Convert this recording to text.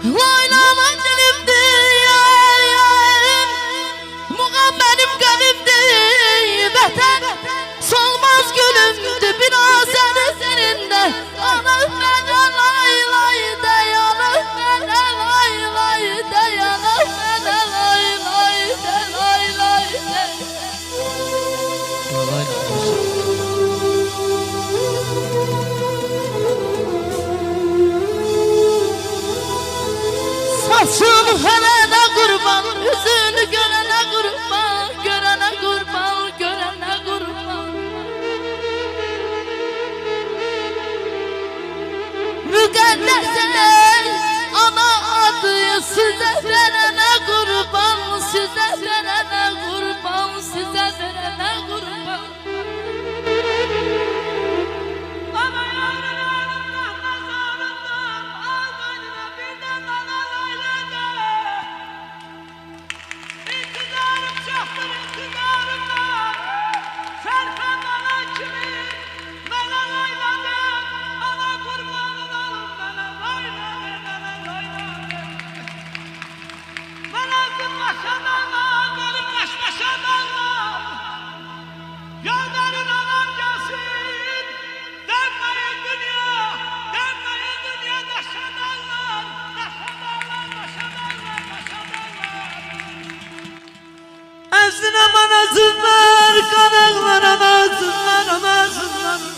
Laylaman dilimdi yarim, muğam benim qəlbimdi vətən. Solmaz gülümdü biraz sənində, alır mənə lay lay dayanır mənə lay lay dayanır mənə lay lay de lay lay de. Saçını verene kurban, yüzünü görene kurban, görene kurban, görene kurban. Müqəddəs ey ana adı sizə verene kurban, sizə verene kurban, sizə verene kurban. Əzzinə mənə zınlar, qanaqlar anasınlar, anasınlar.